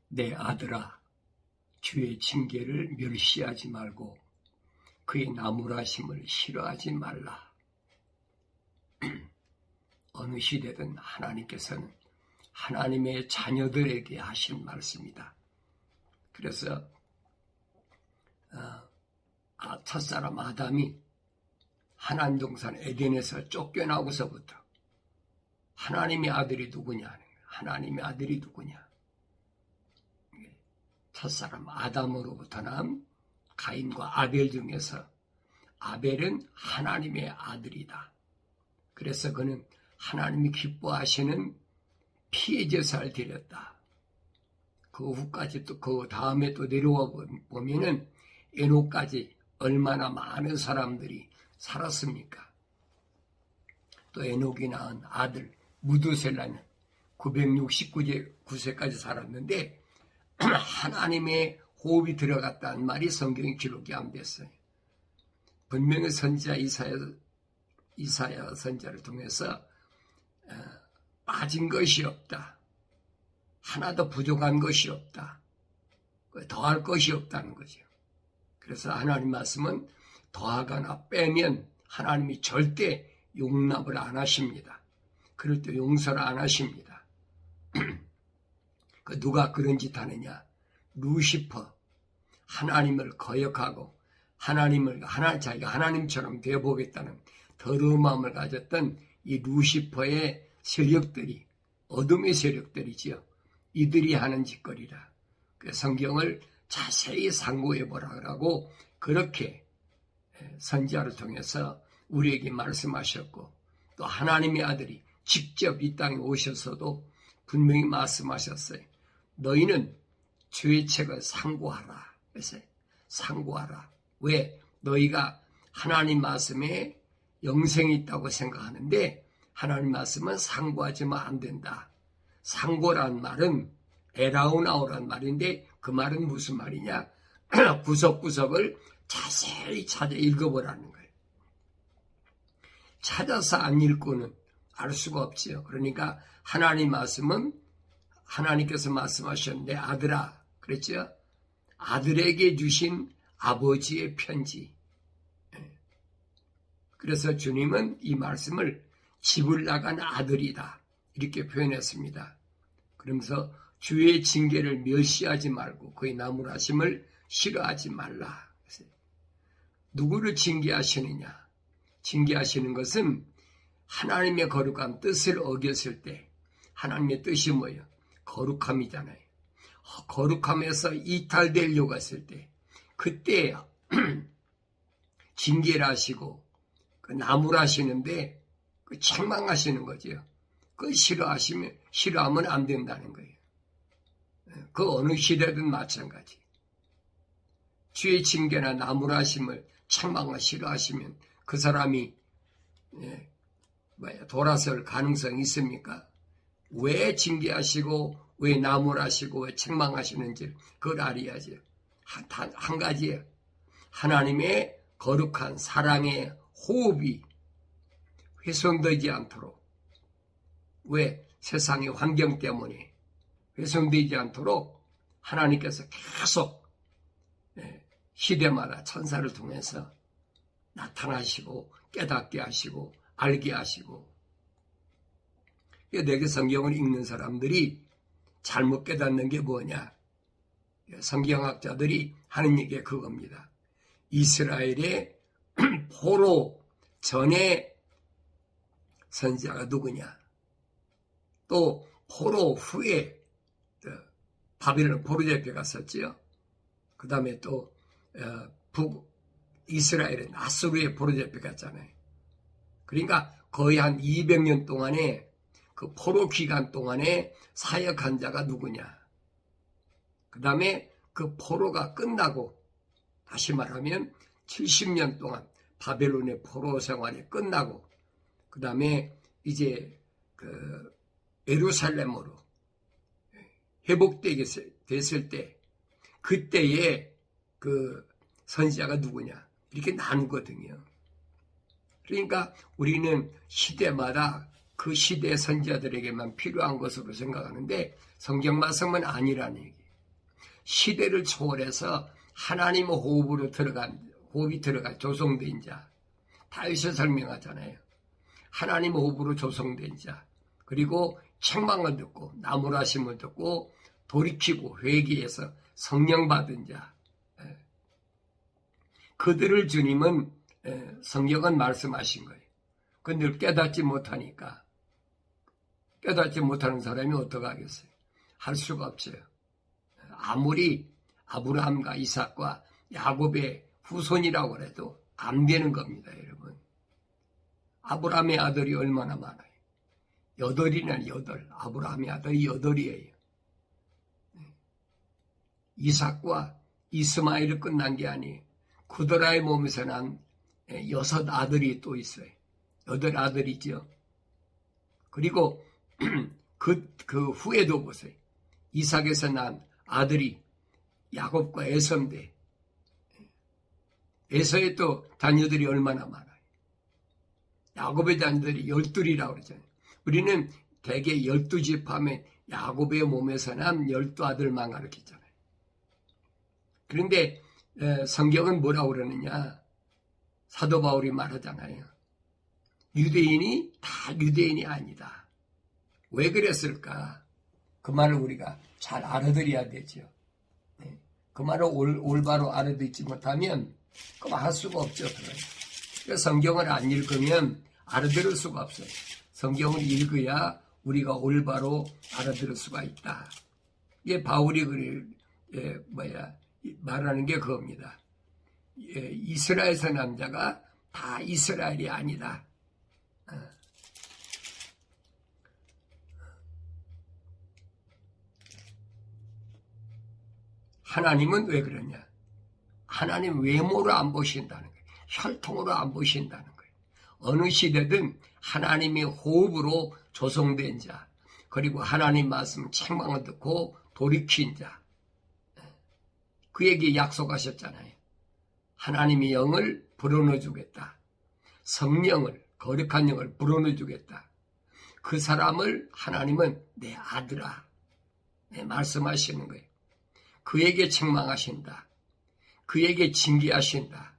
내 아들아, 주의 징계를 멸시하지 말고 그의 나무라심을 싫어하지 말라. 어느 시대든 하나님께서는 하나님의 자녀들에게 하신 말씀이다. 그래서 첫사람 아담이 하나님 동산 에덴에서 쫓겨나고서부터 하나님의 아들이 누구냐? 하나님의 아들이 누구냐? 첫사람 아담으로부터 난 가인과 아벨 중에서 아벨은 하나님의 아들이다. 그래서 그는 하나님이 기뻐하시는 피의 제사를 드렸다. 그 후까지 또 그 다음에 또 내려와 보면은 에녹까지 얼마나 많은 사람들이 살았습니까? 또 에녹이 낳은 아들 무두셀라는 969세까지 살았는데 하나님의 호흡이 들어갔다는 말이 성경에 기록이 안 됐어요. 분명히 선지자 이사야 선지자를 통해서 빠진 것이 없다. 하나도 부족한 것이 없다. 더할 것이 없다는 거죠. 그래서 하나님 말씀은 더하거나 빼면 하나님이 절대 용납을 안 하십니다. 그럴 때 용서를 안 하십니다. 누가 그런 짓 하느냐? 루시퍼, 하나님을 거역하고 자기가 하나님처럼 되어보겠다는 더러운 마음을 가졌던 이 루시퍼의 세력들이, 어둠의 세력들이지요. 이들이 하는 짓거리라. 성경을 자세히 상고해보라고 그렇게 선지자를 통해서 우리에게 말씀하셨고, 또 하나님의 아들이 직접 이 땅에 오셔서도 분명히 말씀하셨어요. 너희는 죄의 책을 상고하라. 그래서 상고하라. 왜? 너희가 하나님 말씀에 영생이 있다고 생각하는데 하나님 말씀은 상고하지만 안 된다. 상고란 말은 에라우나오란 말인데 그 말은 무슨 말이냐? 구석구석을 자세히 찾아 읽어보라는 거예요. 찾아서 안 읽고는 알 수가 없지요. 그러니까 하나님 말씀은 하나님께서 말씀하셨는데 아들아, 그랬죠? 아들에게 주신 아버지의 편지. 그래서 주님은 이 말씀을 집을 나간 아들이다. 이렇게 표현했습니다. 그러면서 주의 징계를 멸시하지 말고 그의 나무라심을 싫어하지 말라. 누구를 징계하시느냐? 징계하시는 것은 하나님의 거룩한 뜻을 어겼을 때 하나님의 뜻이 뭐예요? 거룩함이잖아요. 거룩함에서 이탈되려고 했을 때 그때 징계를 하시고 그 나무를 하시는데 그 책망하시는 거죠. 그 싫어하면 안 된다는 거예요. 그 어느 시대든 마찬가지. 주의 징계나 나무를 하심을 책망과 싫어하시면 그 사람이 돌아설 가능성이 있습니까? 왜 징계하시고 왜 나무를 하시고 왜 책망하시는지 그걸 알아야죠. 한 가지예요. 하나님의 거룩한 사랑의 호흡이 훼손되지 않도록, 왜? 세상의 환경 때문에 훼손되지 않도록 하나님께서 계속 시대마다 천사를 통해서 나타나시고 깨닫게 하시고 알게 하시고, 내게 성경을 읽는 사람들이 잘못 깨닫는 게 뭐냐? 성경학자들이 하는 얘기가 그겁니다. 이스라엘의 포로 전에 선지자가 누구냐? 또 포로 후에 바빌론 포로 잡혀 갔었지요. 그 다음에 또 북이스라엘은 아수르에 포로 잡혀 갔잖아요. 그러니까 거의 한 200년 동안에 그 포로 기간 동안에 사역한 자가 누구냐? 그 다음에 그 포로가 끝나고, 다시 말하면 70년 동안 바벨론의 포로 생활이 끝나고, 그 다음에 이제 그 예루살렘으로 회복되게 됐을 때, 그때의 그 선지자가 누구냐? 이렇게 나누거든요. 그러니까 우리는 시대마다 그 시대 선지자들에게만 필요한 것으로 생각하는데 성경 말씀은 아니라는 얘기예요. 시대를 초월해서 하나님의 호흡으로 호흡이 들어간 조성된 자. 다윗이 설명하잖아요. 하나님의 호흡으로 조성된 자. 그리고 책망을 듣고 나무라심을 듣고 돌이키고 회개해서 성령 받은 자. 그들을 주님은 성경은 말씀하신 거예요. 근데 깨닫지 못하니까 깨닫지 못하는 사람이 어떡하겠어요? 할 수가 없어요. 아무리 아브라함과 이삭과 야곱의 후손이라고 해도 안 되는 겁니다, 여러분. 아브라함의 아들이 얼마나 많아요? 8이나 8. 아브라함의 아들이 8이에요. 이삭과 이스마엘이 끝난 게 아니에요. 구드라의 몸에서 난 6 아들이 또 있어요. 8 아들이죠. 그리고 그 후에도 보세요. 이삭에서 난 아들이 야곱과 에서인데 에서의 또 자녀들이 얼마나 많아요. 야곱의 자녀들이 12이라고 그러잖아요. 우리는 대개 12집 하면 야곱의 몸에서 난 12아들만 가르치잖아요. 그런데 성경은 뭐라고 그러느냐. 사도 바울이 말하잖아요. 유대인이 다 유대인이 아니다. 왜 그랬을까? 그 말을 우리가 잘 알아들어야 되죠. 그 말을 올바로 알아듣지 못하면 그거 할 수가 없죠. 그래서 성경을 안 읽으면 알아들을 수가 없어요. 성경을 읽어야 우리가 올바로 알아들을 수가 있다. 이게 바울이 말하는 게 그겁니다. 이스라엘에서 남자가 다 이스라엘이 아니다. 하나님은 왜 그러냐? 하나님 외모로 안 보신다는 거예요. 혈통으로 안 보신다는 거예요. 어느 시대든 하나님의 호흡으로 조성된 자, 그리고 하나님 말씀 책망을 듣고 돌이킨 자, 그에게 약속하셨잖아요. 하나님의 영을 불어넣어 주겠다. 성령을, 거룩한 영을 불어넣어 주겠다. 그 사람을 하나님은 내 아들아, 말씀하시는 거예요. 그에게 책망하신다. 그에게 징계하신다.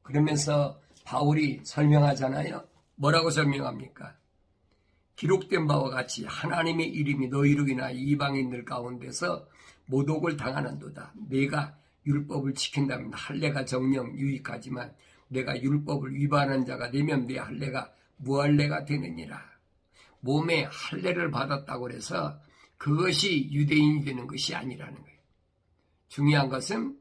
그러면서 바울이 설명하잖아요. 뭐라고 설명합니까? 기록된 바와 같이 하나님의 이름이 너희로 인하여 이방인들 가운데서 모독을 당하는도다. 내가 율법을 지킨다면 할례가 정령 유익하지만 내가 율법을 위반한 자가 되면 내 할례가 무할례가 되느니라. 몸에 할례를 받았다고 해서 그것이 유대인이 되는 것이 아니라는 거예요. 중요한 것은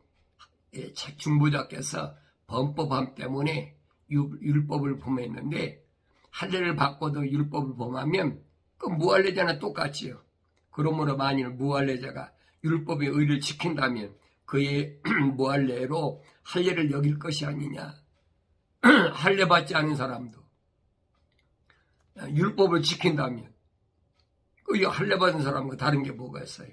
중보자께서 범법함 때문에 율법을 범했는데 할례를 받고도 율법을 범하면 그 무할례자나 똑같지요. 그러므로 만일 무할례자가 율법의 의를 지킨다면 그의 무할례로 할례를 여길 것이 아니냐. 할례 받지 않은 사람도 율법을 지킨다면 그 할례 받은 사람과 다른 게 뭐가 있어요?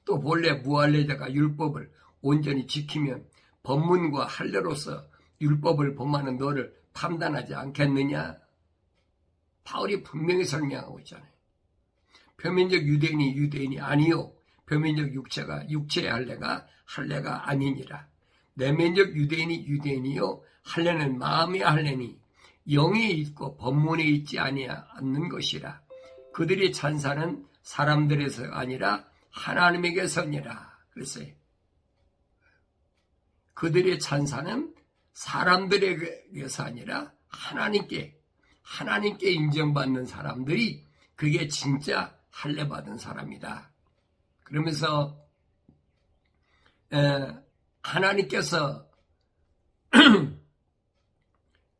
또 본래 무할례자가 율법을 온전히 지키면 법문과 할례로서 율법을 범하는 너를 판단하지 않겠느냐? 바울이 분명히 설명하고 있잖아요. 표면적 유대인이 유대인이 아니요. 표면적 육체의 할례가 할례가 아니니라. 내면적 유대인이 유대인이요. 할례는 마음의 할례니 영에 있고 법문에 있지 않는 것이라. 그들의 찬사는 사람들에서가 아니라 하나님에게서니라. 그랬어요. 그들의 찬사는 사람들에게서 아니라 하나님께 인정받는 사람들이 그게 진짜 할례 받은 사람이다. 그러면서 하나님께서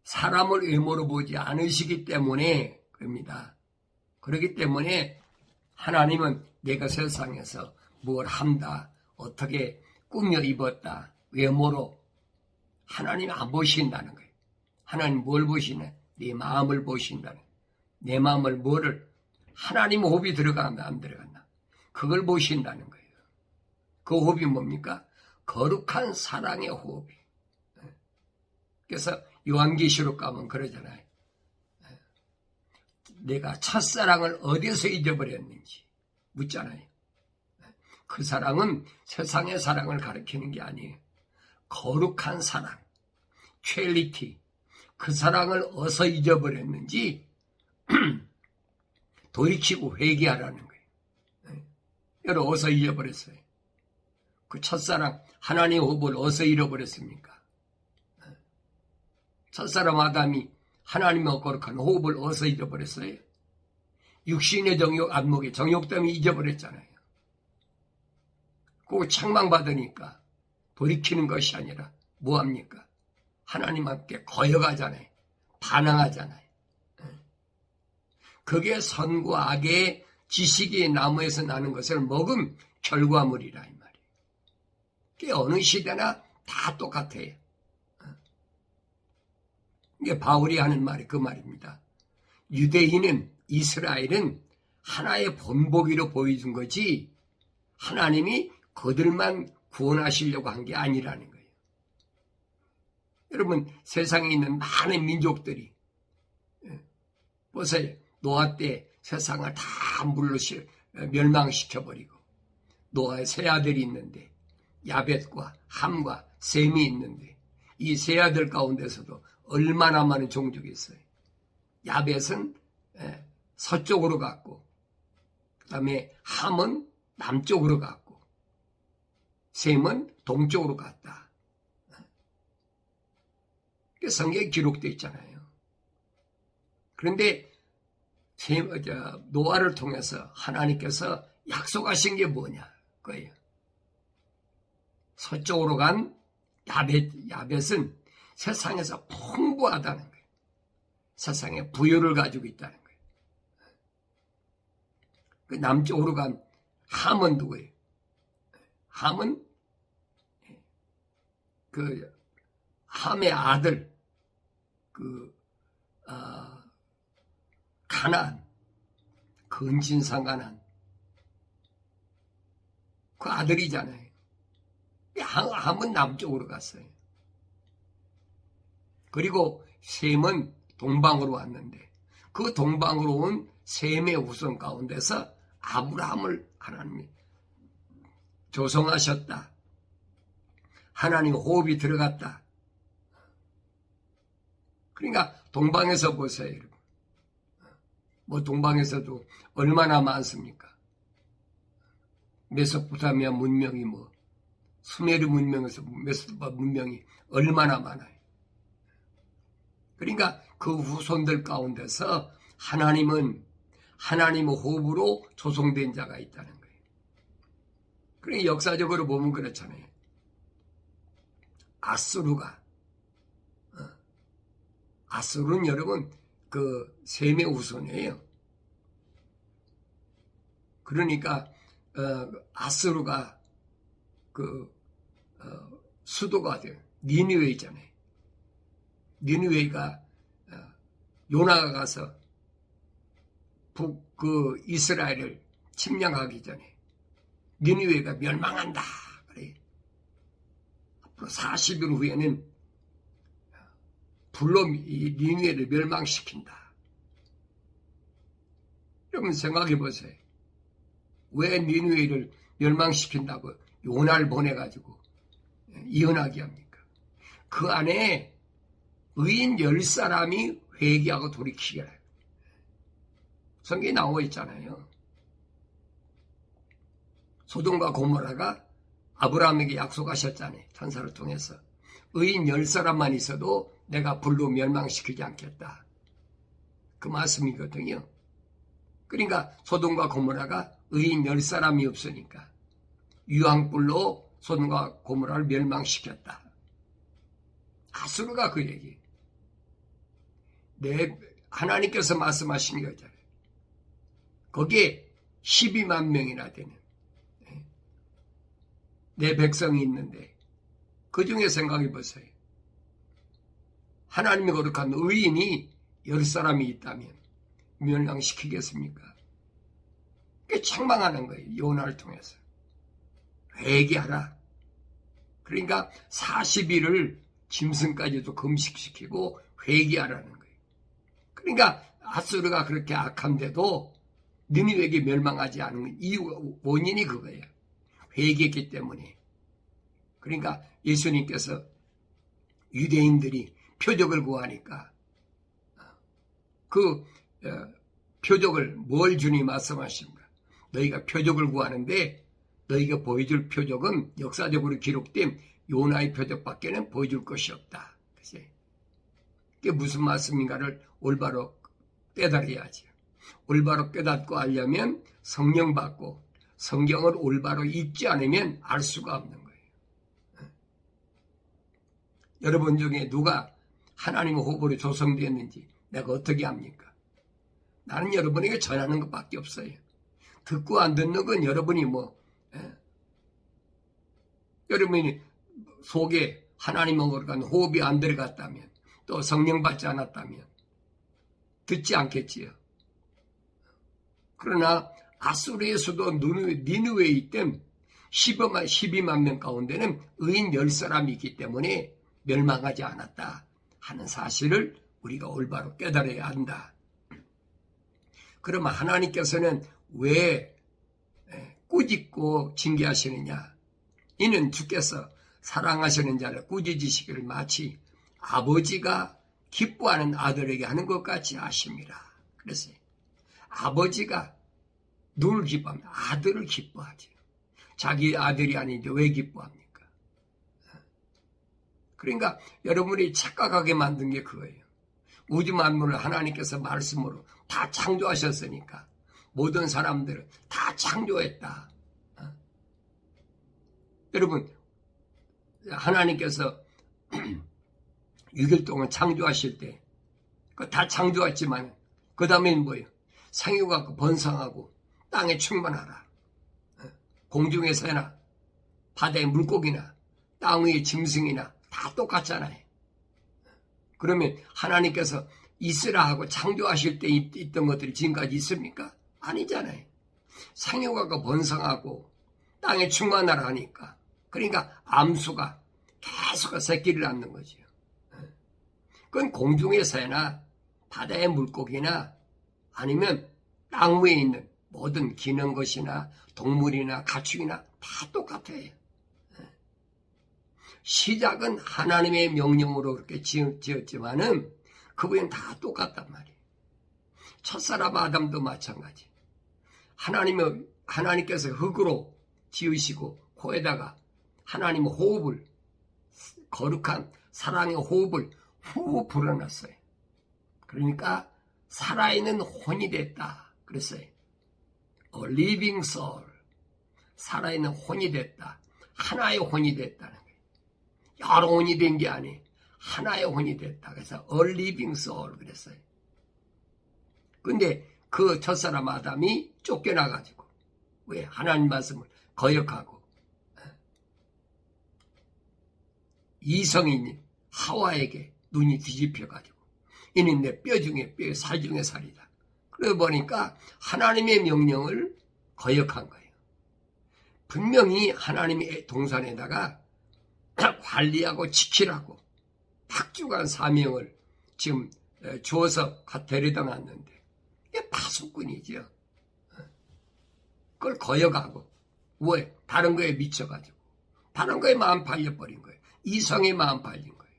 사람을 외모로 보지 않으시기 때문에 그럽니다. 그렇기 때문에 하나님은 내가 세상에서 뭘 한다, 어떻게 꾸며 입었다, 외모로 하나님이 안 보신다는 거예요. 하나님 뭘 보시냐? 네 마음을 보신다는 거예요. 내 마음을 뭐를 하나님 호흡이 들어간다 안 들어간다 그걸 보신다는 거예요. 그 호흡이 뭡니까? 거룩한 사랑의 호흡이. 그래서 요한계시록 가면 그러잖아요. 내가 첫사랑을 어디서 잊어버렸는지 묻잖아요. 그 사랑은 세상의 사랑을 가리키는 게 아니에요. 거룩한 사랑, 퀄리티, 그 사랑을 어서 잊어버렸는지 돌이키고 회개하라는 거예요. 여러분 어서 잊어버렸어요. 그 첫사랑 하나님 호흡을 어서 잃어버렸습니까? 첫사람 아담이 하나님의 거룩한 호흡을 어서 잊어버렸어요. 육신의 정욕, 안목의 정욕 때문에 잊어버렸잖아요. 그 책망받으니까 돌이키는 것이 아니라 뭐합니까? 하나님 함께 거역하잖아요. 반항하잖아요. 그게 선과 악의 지식의 나무에서 나는 것을 먹은 결과물이라 이 말이에요. 그게 어느 시대나 다 똑같아요. 이게 바울이 하는 말이 그 말입니다. 유대인은 이스라엘은 하나의 본보기로 보여준 거지 하나님이 그들만 구원하시려고 한 게 아니라는 거예요. 여러분 세상에 있는 많은 민족들이 보세요. 노아 때 세상을 다 물로 멸망시켜버리고 노아의 세 아들이 있는데 야벳과 함과 셈이 있는데 이 세 아들 가운데서도 얼마나 많은 종족이 있어요. 야벳은 서쪽으로 갔고 그 다음에 함은 남쪽으로 갔고 셈은 동쪽으로 갔다. 성경에 기록되어 있잖아요. 그런데 노아를 통해서 하나님께서 약속하신 게 뭐냐 거예요. 서쪽으로 간 야벳은 세상에서 풍부하다는 거예요. 세상에 부여를 가지고 있다는 거예요. 그 남쪽으로 간 함은 누구예요? 함은 그 함의 아들 가나안, 근친상 가나안 그 아들이잖아요. 함은 남쪽으로 갔어요. 그리고 셈은 동방으로 왔는데 그 동방으로 온 셈의 후손 가운데서 아브라함을 하나님이 조성하셨다. 하나님 호흡이 들어갔다. 그러니까 동방에서 보세요, 여러분. 뭐 동방에서도 얼마나 많습니까? 메소포타미아 문명이 뭐 수메르 문명에서 메소포타미아 문명이 얼마나 많아요. 그러니까 그 후손들 가운데서 하나님은 하나님의 호흡으로 조성된 자가 있다는 거예요. 그러니까 역사적으로 보면 그렇잖아요. 아수르는 여러분 그 셈의 후손이에요. 그러니까 아수르가 수도가 돼요. 니느웨이잖아요. 니느웨이가 요나가 가서 이스라엘을 침략하기 전에 니느웨이가 멸망한다 그래. 앞으로 40일 후에는 불로 이 니느웨이를 멸망시킨다. 여러분 생각해 보세요. 왜 니느웨이를 멸망시킨다고 요나를 보내가지고 이혼하게 합니까? 그 안에 의인 10사람이 회개하고 돌이키게 해요. 성경에 나와 있잖아요. 소돔과 고모라가 아브라함에게 약속하셨잖아요. 천사를 통해서. 의인 10사람만 있어도 내가 불로 멸망시키지 않겠다. 그 말씀이거든요. 그러니까 소돔과 고모라가 의인 10사람이 없으니까 유황불로 소돔과 고모라를 멸망시켰다. 아수르가 그 얘기. 하나님께서 말씀하신 거잖아요. 거기에 12만 명이나 되는 내 백성이 있는데 그 중에 생각해 보세요. 하나님의 거룩한 의인이 10사람이 있다면 멸망시키겠습니까? 그게 책망하는 거예요. 요나를 통해서. 회개하라. 그러니까 40일을 짐승까지도 금식시키고 회개하라는 거예요. 그러니까 아수르가 그렇게 악한데도 니느웨에게 멸망하지 않은 이유 원인이 그거예요. 회개했기 때문에. 그러니까 예수님께서 유대인들이 표적을 구하니까 그 표적을 뭘 주니 말씀하십니까? 너희가 표적을 구하는데 너희가 보여줄 표적은 역사적으로 기록된 요나의 표적밖에는 보여줄 것이 없다. 그게 무슨 말씀인가를 올바로 깨달아야지. 올바로 깨닫고 알려면 성령 받고 성경을 올바로 읽지 않으면 알 수가 없는 거예요. 여러분 중에 누가 하나님의 호흡으로 조성되었는지 내가 어떻게 압니까? 나는 여러분에게 전하는 것밖에 없어요. 듣고 안 듣는 건 여러분이 여러분이 속에 하나님의 호흡이 안 들어갔다면 또 성령 받지 않았다면 듣지 않겠지요. 그러나 아수르에서도 니느웨에 있던 12만 명 가운데는 의인 10사람이 있기 때문에 멸망하지 않았다 하는 사실을 우리가 올바로 깨달아야 한다. 그러면 하나님께서는 왜 꾸짖고 징계하시느냐? 이는 주께서 사랑하시는 자를 꾸짖으시기를 마치 아버지가 기뻐하는 아들에게 하는 것 같이 하십니다. 그래서 아버지가 누굴 기뻐합니까? 아들을 기뻐하지. 자기 아들이 아닌데 왜 기뻐합니까? 그러니까 여러분이 착각하게 만든 게 그거예요. 우주 만물을 하나님께서 말씀으로 다 창조하셨으니까 모든 사람들은 다 창조했다. 여러분 하나님께서 6일 동안 창조하실 때 다 창조했지만 그 다음엔 뭐예요? 생육하고 번성하고 땅에 충만하라. 공중의 새나 바다의 물고기나 땅 위의 짐승이나 다 똑같잖아요. 그러면 하나님께서 있으라 하고 창조하실 때 있던 것들이 지금까지 있습니까? 아니잖아요. 생육하고 번성하고 땅에 충만하라 하니까. 그러니까 암수가 계속 새끼를 낳는 거죠. 그건 공중의 새나 바다의 물고기나 아니면 땅 위에 있는 모든 기는 것이나 동물이나 가축이나 다 똑같아요. 시작은 하나님의 명령으로 그렇게 지었지만은 그거는 다 똑같단 말이에요. 첫사람 아담도 마찬가지. 하나님께서 흙으로 지으시고 코에다가 하나님의 호흡을 거룩한 사랑의 호흡을 후 불어넣었어요. 그러니까 살아있는 혼이 됐다. 그랬어요. A living soul. 살아있는 혼이 됐다. 하나의 혼이 됐다는 거예요. 여러 혼이 된 게 아니에요. 하나의 혼이 됐다. 그래서 A living soul 그랬어요. 근데 그 첫사람 아담이 쫓겨나가지고 왜? 하나님 말씀을 거역하고 이성인 하와에게 눈이 뒤집혀가지고 이는 내 뼈 중에 뼈, 살 중에 살이다. 그러고 보니까 하나님의 명령을 거역한 거예요. 분명히 하나님의 동산에다가 관리하고 지키라고 박주간 사명을 지금 주어서 데려다 놨는데 이게 파수꾼이죠. 그걸 거역하고 왜? 다른 거에 미쳐가지고 다른 거에 마음 팔려버린 거예요. 이성에 마음 팔린 거예요.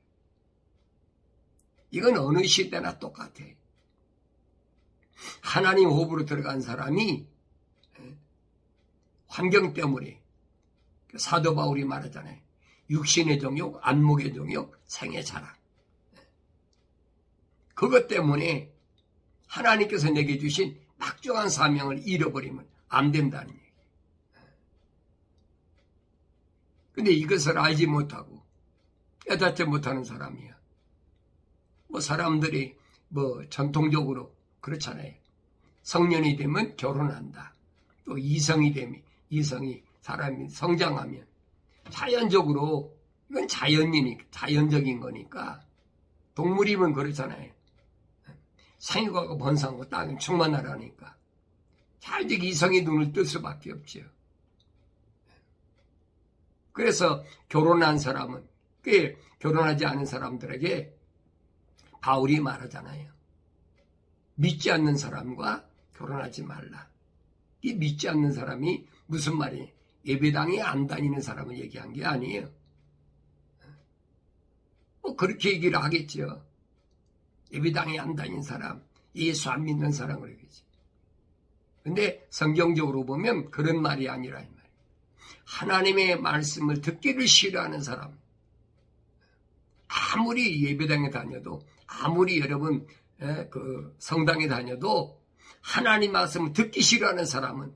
이건 어느 시대나 똑같아. 하나님 호흡으로 들어간 사람이 환경 때문에 사도 바울이 말하잖아요. 육신의 정욕, 안목의 정욕, 생의 자랑. 그것 때문에 하나님께서 내게 주신 막중한 사명을 잃어버리면 안 된다는 얘기예요. 근데 이것을 알지 못하고 깨닫지 못하는 사람이야. 사람들이 전통적으로 그렇잖아요. 성년이 되면 결혼한다. 또 이성이 되면 이성이 사람이 성장하면 자연적으로 이건 자연적인 거니까 동물이면 그렇잖아요. 생육하고 번성하고 땅에 충만하라니까 자연적 이성이 눈을 뜰 수밖에 없죠. 그래서 결혼한 사람은 꽤 결혼하지 않은 사람들에게 바울이 말하잖아요. 믿지 않는 사람과 결혼하지 말라. 이 믿지 않는 사람이 무슨 말이에요? 예배당에 안 다니는 사람을 얘기한 게 아니에요. 뭐 그렇게 얘기를 하겠죠. 예배당에 안 다니는 사람, 예수 안 믿는 사람 그러겠지. 근데 성경적으로 보면 그런 말이 아니라 이 말이에요. 하나님의 말씀을 듣기를 싫어하는 사람, 아무리 예배당에 다녀도, 아무리 여러분 그 성당에 다녀도 하나님 말씀을 듣기 싫어하는 사람은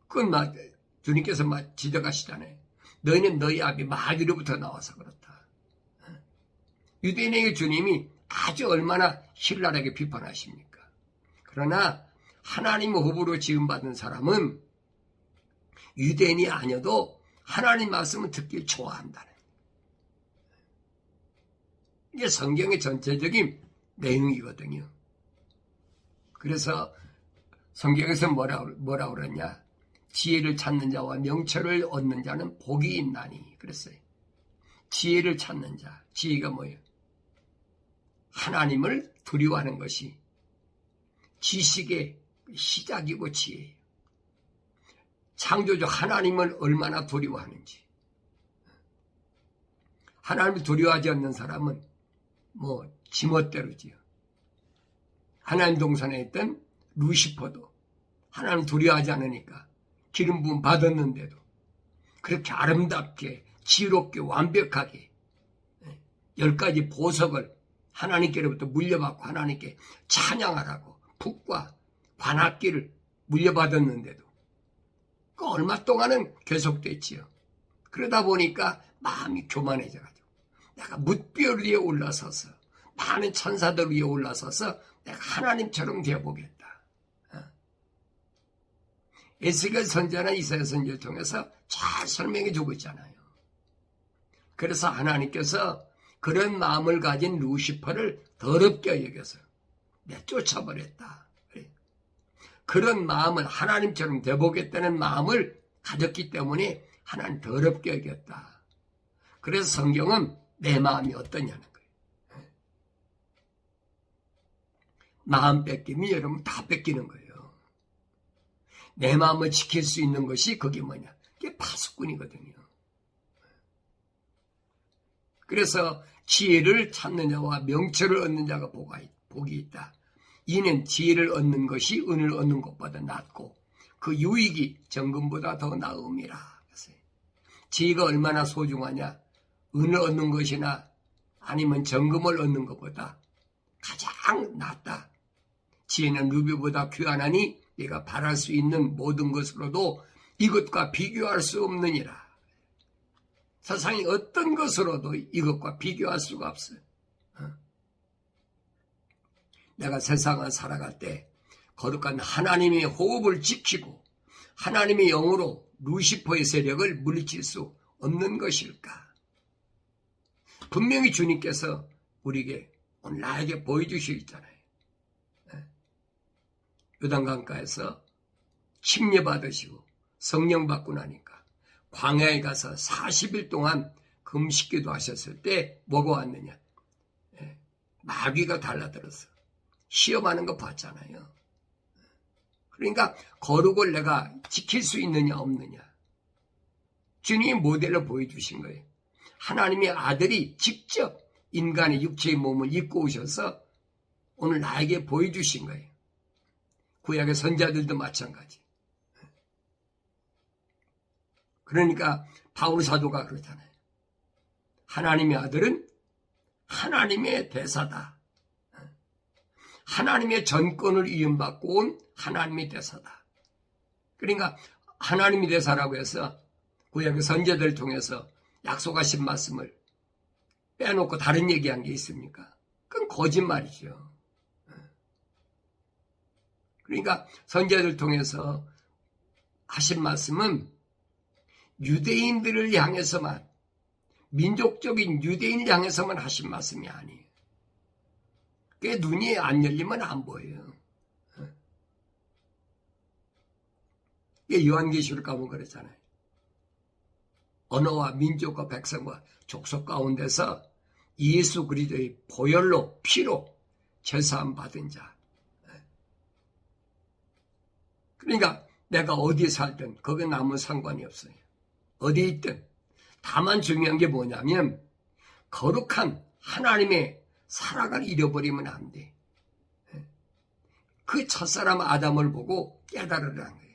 그건 주님께서 지적하시잖아요. 너희는 너희 아비 마귀로부터 나와서 그렇다. 유대인에게 주님이 아주 얼마나 신랄하게 비판하십니까? 그러나 하나님의 호흡으로 지음받은 사람은 유대인이 아니어도 하나님 말씀을 듣길 좋아한다는. 이게 성경의 전체적인 내용이거든요. 그래서 성경에서 뭐라 그랬냐? 지혜를 찾는 자와 명철을 얻는 자는 복이 있나니 그랬어요. 지혜를 찾는 자, 지혜가 뭐예요? 하나님을 두려워하는 것이 지식의 시작이고 지혜예요. 창조주 하나님을 얼마나 두려워하는지. 하나님을 두려워하지 않는 사람은 뭐 지멋대로지요. 하나님 동산에 있던 루시퍼도 하나님을 두려워하지 않으니까 기름 부음 받았는데도 그렇게 아름답게 지혜롭게 완벽하게 10가지 보석을 하나님께로부터 물려받고 하나님께 찬양하라고 북과 관악기를 물려받았는데도 그 얼마 동안은 계속됐지요. 그러다 보니까 마음이 교만해져가지고 내가 뭇별 위에 올라서서 많은 천사들 위에 올라서서 내가 하나님처럼 되어보겠다. 에스겔 선지자나 이사야 선지를 통해서 잘 설명해 주고 있잖아요. 그래서 하나님께서 그런 마음을 가진 루시퍼를 더럽게 여겨서 내쫓아버렸다. 그런 마음을 하나님처럼 되보겠다는 마음을 가졌기 때문에 하나님 더럽게 여겼다. 그래서 성경은 내 마음이 어떠냐는 거예요. 마음 뺏기면 여러분 다 뺏기는 거예요. 내 마음을 지킬 수 있는 것이 그게 뭐냐? 그게 파수꾼이거든요. 그래서 지혜를 찾는 자와 명철을 얻는 자가 복이 있다. 이는 지혜를 얻는 것이 은을 얻는 것보다 낫고 그 유익이 정금보다 더 나음이라. 지혜가 얼마나 소중하냐? 은을 얻는 것이나 아니면 정금을 얻는 것보다 가장 낫다. 지혜는 루비보다 귀하나니 네가 바랄 수 있는 모든 것으로도 이것과 비교할 수 없느니라. 세상의 어떤 것으로도 이것과 비교할 수가 없어요. 내가 세상을 살아갈 때 거룩한 하나님의 호흡을 지키고 하나님의 영으로 루시퍼의 세력을 물리칠 수 없는 것일까? 분명히 주님께서 우리에게 오늘 나에게 보여주시고 있잖아요. 요단강가에서 침례받으시고 성령 받고 나니까 광야에 가서 40일 동안 금식기도 하셨을 때 뭐가 왔느냐? 마귀가 달라들어서 시험하는 거 봤잖아요. 그러니까 거룩을 내가 지킬 수 있느냐 없느냐. 주님이 모델로 보여주신 거예요. 하나님의 아들이 직접 인간의 육체의 몸을 입고 오셔서 오늘 나에게 보여주신 거예요. 구약의 선지자들도 마찬가지. 그러니까 바울 사도가 그러잖아요. 하나님의 아들은 하나님의 대사다. 하나님의 전권을 이음받고 온 하나님의 대사다. 그러니까 하나님의 대사라고 해서 구약의 선지자들을 통해서 약속하신 말씀을 빼놓고 다른 얘기한 게 있습니까? 그건 거짓말이죠. 그러니까 선지자들을 통해서 하신 말씀은 유대인들을 향해서만, 민족적인 유대인을 향해서만 하신 말씀이 아니에요. 그게 눈이 안 열리면 안 보여요. 이게 요한계시록 가면 그랬잖아요. 언어와 민족과 백성과 족속 가운데서 예수 그리스도의 보혈로 피로 제사함 받은 자. 그러니까 내가 어디에 살든 거기에 아무 상관이 없어요. 어디 있든. 다만 중요한 게 뭐냐면 거룩한 하나님의 사랑을 잃어버리면 안 돼. 그 첫사람 아담을 보고 깨달으라는 거예요.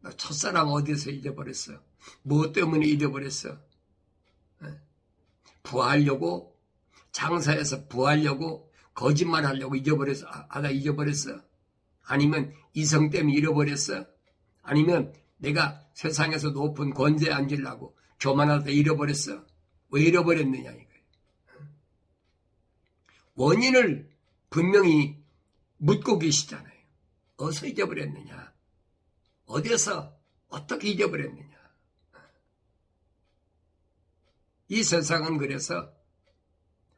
너 첫사람 어디서 잊어버렸어? 무엇 때문에 잊어버렸어? 부하려고, 장사해서 부하려고, 거짓말하려고 잊어버렸어? 나 잊어버렸어? 아니면 이성 때문에 잃어버렸어? 아니면 내가 세상에서 높은 권세에 앉으려고 교만하다 잃어버렸어? 왜 잃어버렸느냐 이거예요. 원인을 분명히 묻고 계시잖아요. 어디서 잊어버렸느냐? 어디서 어떻게 잊어버렸느냐? 이 세상은 그래서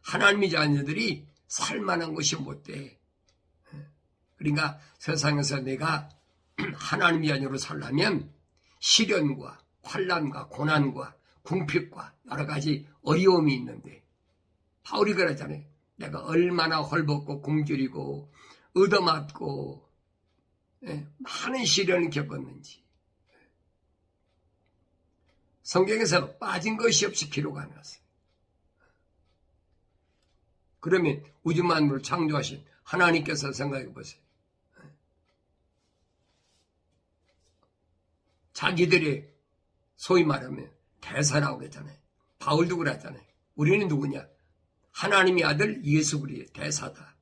하나님의 자녀들이 살만한 것이 못 돼. 그러니까 세상에서 내가 하나님의 자녀로 살려면 시련과 환난과 고난과 궁핍과 여러 가지 어려움이 있는데 바울이 그러잖아요. 내가 얼마나 헐벗고 굶주리고 얻어맞고 많은 시련을 겪었는지. 성경에서 빠진 것이 없이 기록 안 났어요. 그러면 우주 만물을 창조하신 하나님께서 생각해 보세요. 자기들의 소위 말하면 대사라고 그랬잖아요. 바울도 그랬잖아요. 우리는 누구냐? 하나님의 아들 예수 그리스도의 대사다.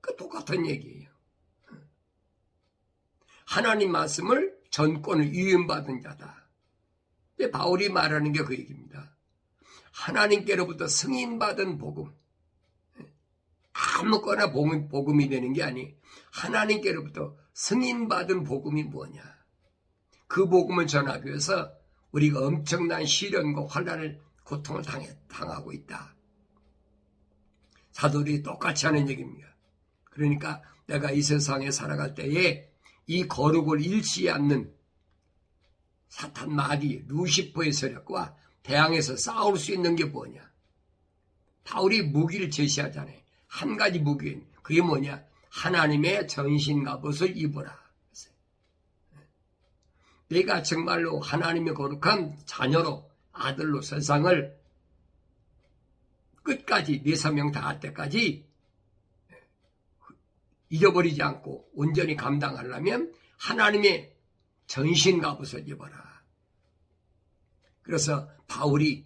그 똑같은 얘기예요. 하나님 말씀을 전권을 위임받은 자다. 바울이 말하는 게 그 얘기입니다. 하나님께로부터 승인받은 복음. 아무거나 복음이 되는 게 아니 하나님께로부터 승인받은 복음이 뭐냐. 그 복음을 전하기 위해서 우리가 엄청난 시련과 환난을 고통을 당하고 있다. 사도들이 똑같이 하는 얘기입니다. 그러니까 내가 이 세상에 살아갈 때에 이 거룩을 잃지 않는 사탄 마귀 루시퍼의 세력과 대항해서 싸울 수 있는 게 뭐냐. 바울이 무기를 제시하잖아요. 한 가지 무기. 그게 뭐냐. 하나님의 전신갑옷을 입어라. 내가 정말로 하나님의 거룩한 자녀로 아들로 세상을 끝까지 내 사명 다할 때까지 잊어버리지 않고 온전히 감당하려면 하나님의 전신갑옷을 입어라. 그래서 바울이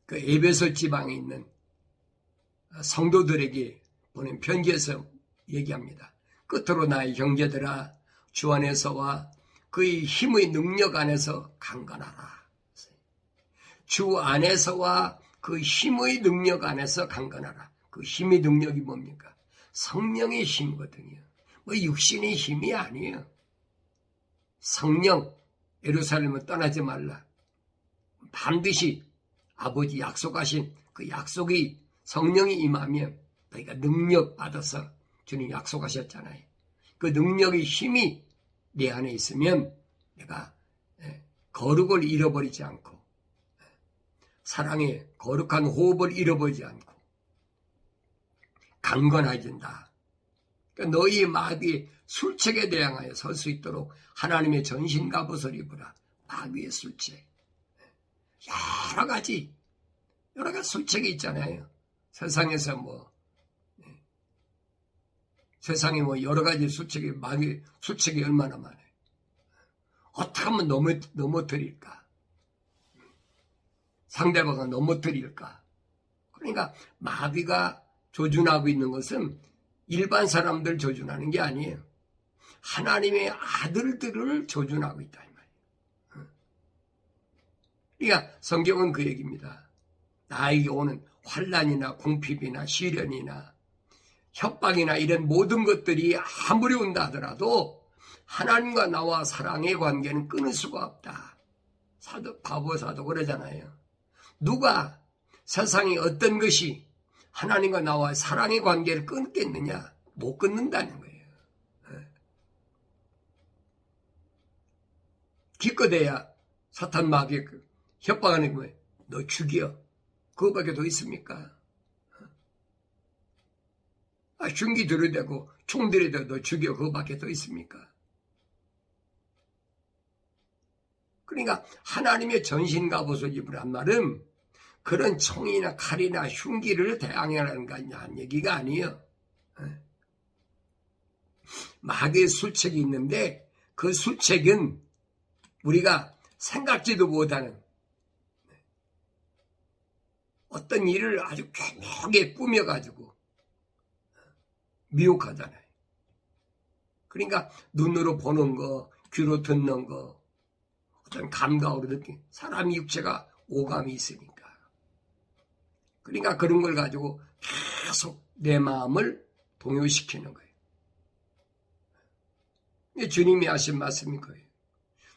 그 에베소 지방에 있는 성도들에게 보낸 편지에서 얘기합니다. 끝으로 나의 형제들아 주 안에서와 그의 힘의 능력 안에서 강건하라. 주 안에서와 그 힘의 능력 안에서 강건하라. 그 힘의 능력이 뭡니까? 성령의 힘이거든요. 뭐 육신의 힘이 아니에요. 성령, 예루살렘을 떠나지 말라. 반드시 아버지 약속하신 그 약속이 성령이 임하면 너희가 능력 받아서 주님 약속하셨잖아요. 그 능력의 힘이 내 안에 있으면 내가 거룩을 잃어버리지 않고 사랑의 거룩한 호흡을 잃어버리지 않고 강건해진다. 그러니까 너희 마귀의 술책에 대항하여 설 수 있도록 하나님의 전신갑옷을 입으라. 마귀의 술책. 여러 가지 술책이 있잖아요. 세상에서 세상에 여러 가지 술책이, 마귀 술책이 얼마나 많아요. 어떻게 하면 넘어뜨릴까? 상대방을 넘어뜨릴까? 그러니까 마귀가 조준하고 있는 것은 일반 사람들 조준하는 게 아니에요. 하나님의 아들들을 조준하고 있다 이 말이에요. 그러니까 성경은 그 얘기입니다. 나에게 오는 환난이나 궁핍이나 시련이나 협박이나 이런 모든 것들이 아무리 온다 하더라도 하나님과 나와 사랑의 관계는 끊을 수가 없다. 바보 사도 그러잖아요. 누가 세상에 어떤 것이 하나님과 나와 사랑의 관계를 끊겠느냐? 못 끊는다는 거예요. 기껏해야 사탄 마귀 협박하는 거예요. 너 죽여. 그거밖에 더 있습니까? 중기 들이대고 총 들이대고 너 죽여. 그거밖에 더 있습니까? 그러니까 하나님의 전신갑옷을 입으란 말은 그런 총이나 칼이나 흉기를 대항하라는 얘기가 아니에요. 마귀의 술책이 있는데 그 술책은 우리가 생각지도 못하는 어떤 일을 아주 괴묘하게 꾸며가지고 미혹하잖아요. 그러니까 눈으로 보는 거, 귀로 듣는 거, 어떤 감각으로 느끼는, 사람의 육체가 오감이 있으니까. 그러니까 그런 걸 가지고 계속 내 마음을 동요시키는 거예요. 주님이 하신 말씀이 거예요.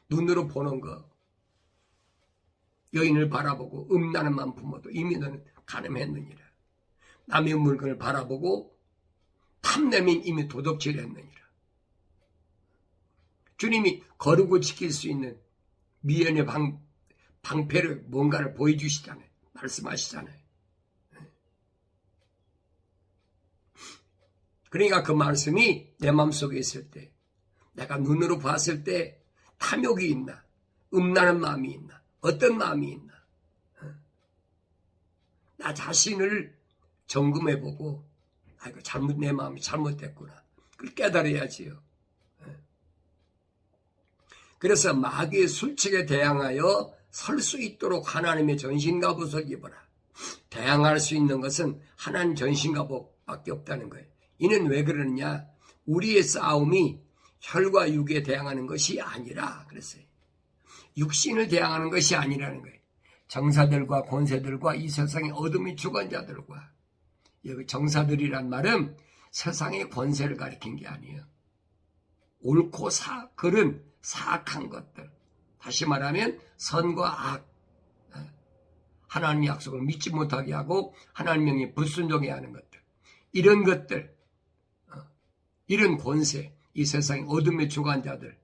눈으로 보는 거, 여인을 바라보고 음란한만 품어도 이미 너는 간음했느니라. 남의 물건을 바라보고 탐내면 이미 도둑질했느니라. 주님이 거르고 지킬 수 있는 미연의 방패를 뭔가를 보여주시잖아요. 말씀하시잖아요. 그러니까 그 말씀이 내 마음속에 있을 때, 내가 눈으로 봤을 때 탐욕이 있나, 음란한 마음이 있나, 어떤 마음이 있나, 나 자신을 점검해보고 아이고 내 마음이 잘못됐구나, 그걸 깨달아야지요. 그래서 마귀의 술책에 대항하여 설 수 있도록 하나님의 전신갑옷을 입어라. 대항할 수 있는 것은 하나님 전신갑옷밖에 없다는 거예요. 이는 왜 그러느냐? 우리의 싸움이 혈과 육에 대항하는 것이 아니라 그랬어요. 육신을 대항하는 것이 아니라는 거예요. 정사들과 권세들과 이 세상의 어둠의 주관자들과, 여기 정사들이란 말은 세상의 권세를 가리킨 게 아니에요. 옳고 그른 사악한 것들, 다시 말하면 선과 악, 하나님의 약속을 믿지 못하게 하고 하나님 명령에 불순종해 하는 것들, 이런 것들, 이런 권세, 이 세상의 어둠의 주관자들,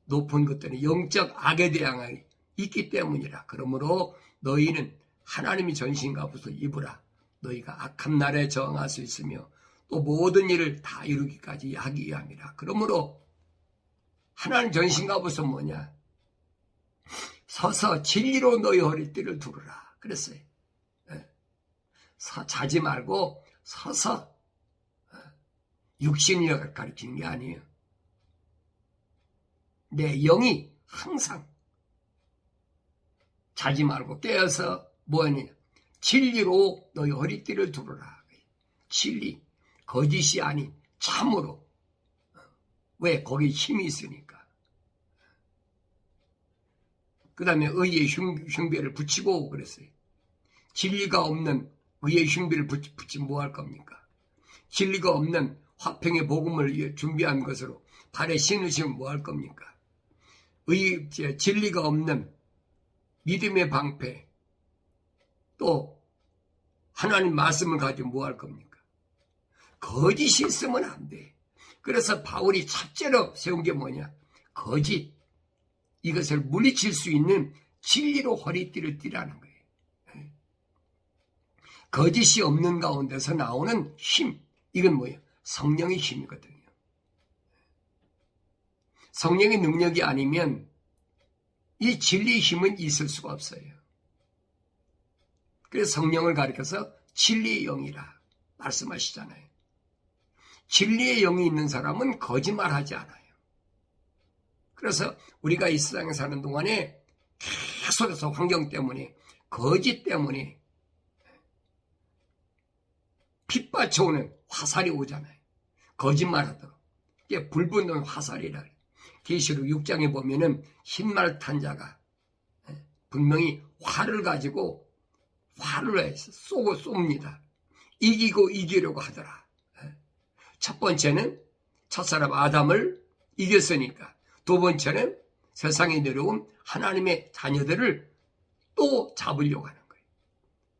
높은 것들은 영적 악에 대항하여 있기 때문이라. 그러므로 너희는 하나님의 전신갑옷을 입으라. 너희가 악한 날에 저항할 수 있으며 또 모든 일을 다 이루기까지 하기 위함이라. 그러므로 하나님 전신갑옷은 뭐냐? 서서 진리로 너희 허리띠를 두르라 그랬어요. 자지 말고 서서, 육신력을 가리키는 게 아니에요. 내 영이 항상 자지 말고 깨어서 뭐하냐? 진리로 너희 허리띠를 두르라. 진리, 거짓이 아닌 참으로. 왜? 거기 힘이 있으니까. 그 다음에 의의 흉배를 붙이고 그랬어요. 진리가 없는 의의 흉배를 붙이면 뭐 할 겁니까? 진리가 없는 화평의 복음을 위해 준비한 것으로 발에 신으시면 뭐 할 겁니까? 진리가 없는 믿음의 방패, 또 하나님 말씀을 가지고 뭐 할 겁니까? 거짓이 있으면 안 돼. 그래서 바울이 첫째로 세운 게 뭐냐? 거짓. 이것을 물리칠 수 있는 진리로 허리띠를 띠라는 거예요. 거짓이 없는 가운데서 나오는 힘. 이건 뭐예요? 성령의 힘이거든요. 성령의 능력이 아니면 이 진리의 힘은 있을 수가 없어요. 그래서 성령을 가리켜서 진리의 영이라 말씀하시잖아요. 진리의 영이 있는 사람은 거짓말하지 않아요. 그래서 우리가 이 세상에 사는 동안에 계속해서 환경 때문에, 거짓 때문에 빗받쳐오는 화살이 오잖아요. 거짓말하도록. 이게 불붙는 화살이라. 계시록 6장에 보면은 흰말 탄 자가 분명히 활을 가지고 활을 해서 쏩니다. 이기고 이기려고 하더라. 첫 번째는 첫사람 아담을 이겼으니까, 두 번째는 세상에 내려온 하나님의 자녀들을 또 잡으려고 하는 거예요.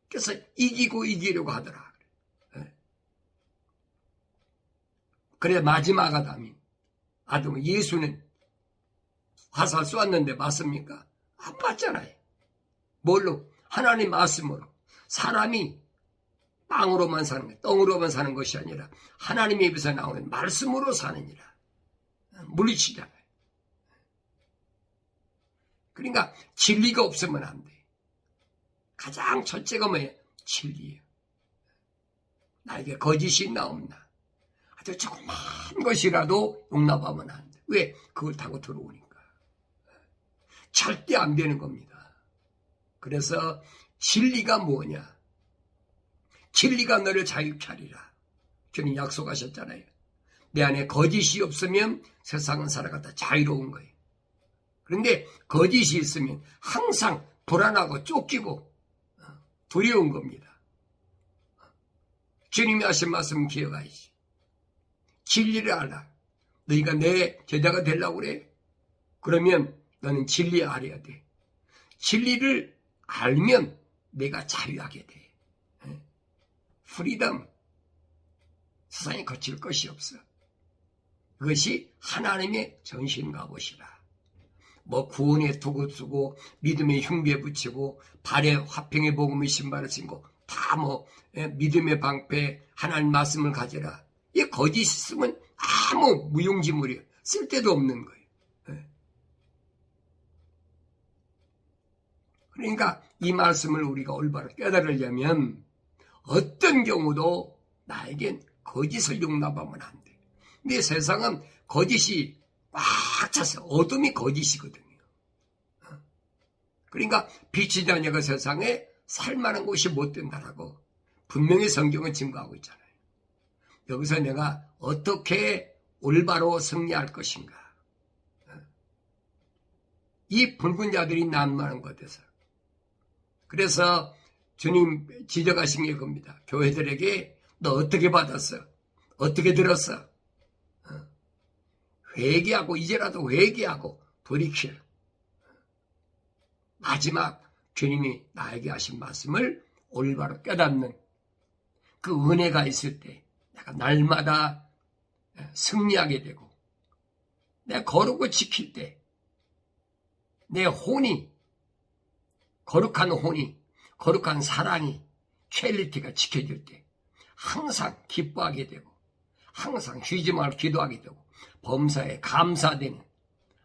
그래서 이기고 이기려고 하더라. 그래 마지막 아담 예수는 화살 쏘았는데 맞습니까? 안 맞잖아요. 뭘로? 하나님 말씀으로. 사람이 빵으로만 사는 것, 떡으로만 사는 것이 아니라 하나님의 입에서 나오는 말씀으로 사느니라. 물리치잖아요. 그러니까 진리가 없으면 안 돼. 가장 첫째가 뭐예요? 진리예요. 나에게 거짓이 있나 없나. 아주 조그만 것이라도 용납하면 안 돼. 왜? 그걸 타고 들어오니까. 절대 안 되는 겁니다. 그래서 진리가 뭐냐? 진리가 너를 자유케 하리라. 주님 약속하셨잖아요. 내 안에 거짓이 없으면 세상은 살아가다 자유로운 거예요. 그런데 거짓이 있으면 항상 불안하고 쫓기고 두려운 겁니다. 주님이 하신 말씀 기억하시지. 진리를 알아. 너희가 내 제자가 되려고 그래? 그러면 너는 진리를 알아야 돼. 진리를 알면 내가 자유하게 돼. 프리덤. 세상에 거칠 것이 없어. 그것이 하나님의 전신 갑옷이라. 뭐 구원의 도구 쓰고 믿음의 흉배 붙이고 발에 화평의 복음의 신발을 신고 다 뭐 믿음의 방패 하나님 말씀을 가져라. 이 거짓 쓰면 아무 무용지물이에요. 쓸데도 없는 거예요. 그러니까 이 말씀을 우리가 올바로 깨달으려면 어떤 경우도 나에겐 거짓을 용납하면 안 돼. 근데 세상은 거짓이 꽉 차서 어둠이 거짓이거든요. 그러니까 빛이 자녀가 세상에 살만한 곳이 못 된다라고 분명히 성경은 증거하고 있잖아요. 여기서 내가 어떻게 올바로 승리할 것인가. 이 붉은 자들이 난무하는 것에서. 그래서 주님 지적하신 게 겁니다. 교회들에게 너 어떻게 받았어? 어떻게 들었어? 회개하고 이제라도 회개하고 돌이켜. 마지막 주님이 나에게 하신 말씀을 올바로 깨닫는 그 은혜가 있을 때 내가 날마다 승리하게 되고 내가 거룩을 지킬 때 내 혼이 거룩한 혼이 거룩한 사랑이 퀄리티가 지켜질 때 항상 기뻐하게 되고 항상 쉬지 말고 기도하게 되고 범사에 감사되는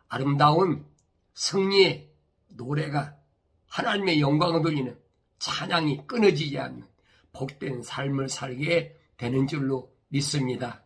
아름다운 승리의 노래가 하나님의 영광을 돌리는 찬양이 끊어지지 않는 복된 삶을 살게 되는 줄로 믿습니다.